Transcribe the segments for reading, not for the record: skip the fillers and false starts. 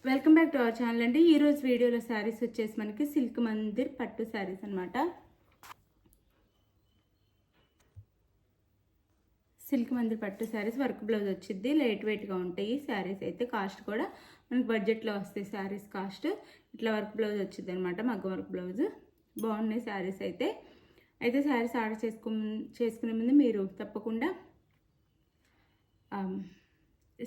Welcome back to our channel అండి. ఈరోజు వీడియోలో శారీస్ వచ్చేసి మనకి సిల్క్ మందిర్ పట్టు శారీస్ అనమాట. సిల్క్ మందిర్ పట్టు శారీస్ వర్క్ బ్లౌజ్ వచ్చింది. లైట్ వెయిట్గా ఉంటాయి శారీస్ అయితే. కాస్ట్ కూడా మనకి బడ్జెట్లో వస్తాయి శారీస్ కాస్ట్. ఇట్లా వర్క్ బ్లౌజ్ వచ్చింది అనమాట, మగ్గం వర్క్ బ్లౌజ్. బాగున్నాయి శారీస్ అయితే. శారీస్ ఆర్డర్ చేసుకునే ముందు మీరు తప్పకుండా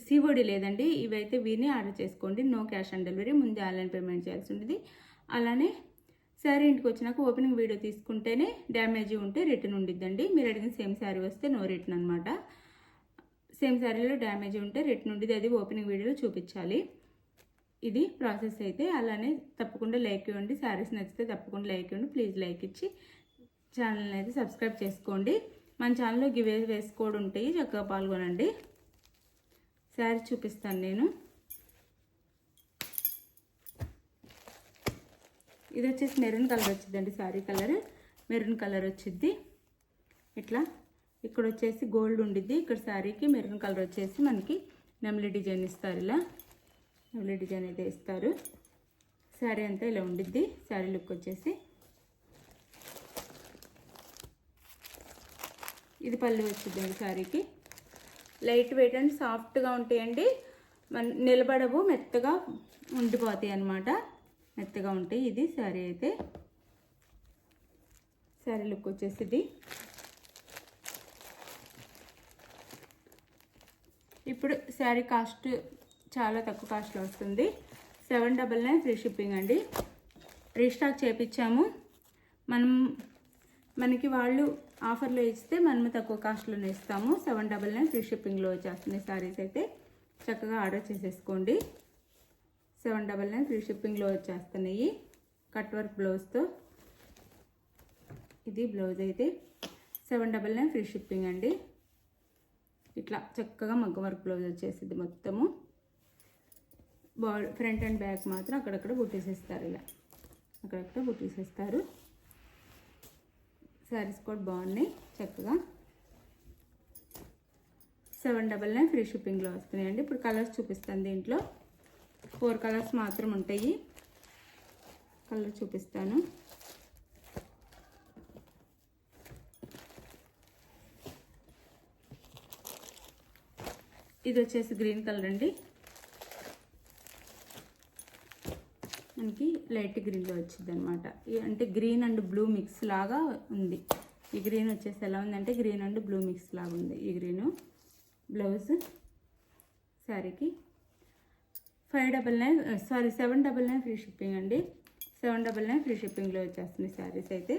సిఓడి లేదండి, ఇవైతే వీరిని ఆర్డర్ చేసుకోండి. నో క్యాష్ ఆన్ డెలివరీ, ముందే ఆన్లైన్ పేమెంట్ చేయాల్సి ఉంటుంది. అలానే శారీ ఇంటికి వచ్చినాక ఓపెనింగ్ వీడియో తీసుకుంటేనే డ్యామేజ్ ఉంటే రిటర్న్ ఉండిద్దండి. మీరు అడిగిన సేమ్ శారీ వస్తే నో రిటర్న్ అనమాట. సేమ్ శారీలో డ్యామేజ్ ఉంటే రిటర్న్ ఉండిద్ది, అది ఓపెనింగ్ వీడియోలో చూపించాలి. ఇది ప్రాసెస్ అయితే. అలానే తప్పకుండా లైక్ ఇవ్వండి. శారీస్ నచ్చితే తప్పకుండా లైక్ ఇవ్వండి. ప్లీజ్ లైక్ ఇచ్చి ఛానల్ని అయితే సబ్స్క్రైబ్ చేసుకోండి. మన ఛానల్లో గివేస్ కూడా ఉంటాయి, చక్కగా పాల్గొనండి. శారీ చూపిస్తాను నేను. ఇది వచ్చేసి మెరూన్ కలర్ వచ్చిందండి. శారీ కలర్ మెరూన్ కలర్ వచ్చింది. ఇట్లా ఇక్కడ వచ్చేసి గోల్డ్ ఉండిద్ది. ఇక్కడ శారీకి మెరూన్ కలర్ వచ్చేసి మనకి నెమలి డిజైన్ ఇస్తారు. ఇలా నెమలి డిజైన్ అయితే ఇస్తారు. శారీ అంతా ఇలా ఉండిద్ది. శారీ లుక్ వచ్చేసి ఇది పళ్ళు వచ్చిందండి. శారీకి లైట్ వెయిట్ అండ్ సాఫ్ట్గా ఉంటాయండి. నిలబడవు, మెత్తగా ఉండిపోతాయి అన్నమాట. మెత్తగా ఉంటాయి. ఇది శారీ అయితే. శారీ లుక్ వచ్చేసి ఇప్పుడు శారీ కాస్ట్ చాలా తక్కువ కాస్ట్లో వస్తుంది. 799 ఫ్రీ షిప్పింగ్ అండి. రీస్టాక్ చేయించాము. మనకి వాళ్ళు ఆఫర్లో ఇస్తే మనము తక్కువ కాస్ట్లోనే ఇస్తాము. 799 ఫ్రీ షిప్పింగ్లో వచ్చేస్తున్నాయి శారీస్ అయితే. చక్కగా ఆర్డర్ చేసేసుకోండి. 799 ఫ్రీ షిప్పింగ్లో వచ్చేస్తున్నాయి. కట్ వర్క్ బ్లౌజ్తో. ఇది బ్లౌజ్ అయితే 799 ఫ్రీ షిప్పింగ్ అండి. ఇట్లా చక్కగా మగ్గం వర్క్ బ్లౌజ్ వచ్చేసింది మొత్తము. ఫ్రంట్ అండ్ బ్యాక్ మాత్రం అక్కడక్కడ బుట్టీసేస్తారు. ఇలా అక్కడక్కడ బుట్టీసేస్తారు. శారీస్ కూడా బాగున్నాయి. చక్కగా 799 ఫ్రీ షిప్పింగ్లో వస్తున్నాయండి. ఇప్పుడు కలర్స్ చూపిస్తాను. దీంట్లో 4 కలర్స్ మాత్రం ఉంటాయి. కలర్ చూపిస్తాను. ఇది వచ్చేసి గ్రీన్ కలర్ అండి. మనకి లైట్ గ్రీన్లో వచ్చింది అనమాట. అంటే గ్రీన్ అండ్ బ్లూ మిక్స్ లాగా ఉంది. ఈ గ్రీన్ వచ్చేసి ఎలా ఉందంటే గ్రీన్ అండ్ బ్లూ మిక్స్ లాగా ఉంది ఈ గ్రీను. బ్లౌజ్ శారీకి 799 ఫ్రీ షిప్పింగ్ అండి. 799 ఫ్రీ షిప్పింగ్లో వచ్చేస్తుంది శారీస్ అయితే.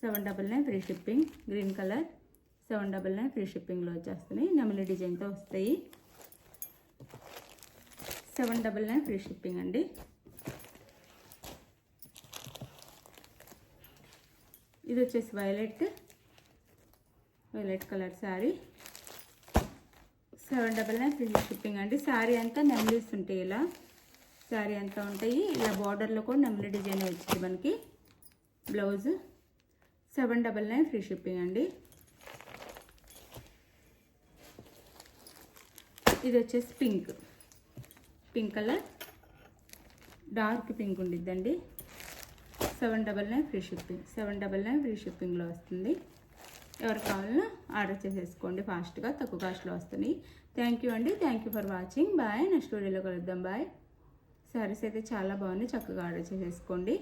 799 free shipping. Green colour 799 free షిప్పింగ్లో వచ్చేస్తున్నాయి. నెమలి డిజైన్తో వస్తాయి. 799 ఫ్రీ షిప్పింగ్ అండి. ఇది వచ్చేసి violet colour sari. 799 free shipping అండి. శారీ అంతా నెమలీస్ ఉంటాయి. ఇలా శారీ అంతా ఉంటాయి. ఇలా బార్డర్లో కూడా నెమలి డిజైన్ వచ్చింది మనకి. బ్లౌజ్ 799 ఫ్రీ షిప్పింగ్ అండి. ఇది వచ్చేసి పింక్ కలర్, డార్క్ పింక్ ఉండిద్దండి. 799 ఫ్రీ షిప్పింగ్. 799 ఫ్రీ షిప్పింగ్లో వస్తుంది. ఎవరు కావాలన్నా ఆర్డర్ చేసేసుకోండి. ఫాస్ట్గా తక్కువ కాస్ట్లో వస్తుంది. థ్యాంక్ యూ అండి. Thank you for watching. Bye. నెక్స్ట్ వీడియోలో కలుద్దాం. బాయ్. శారీస్ అయితే చాలా బాగున్నాయి. చక్కగా ఆర్డర్ చేసేసుకోండి.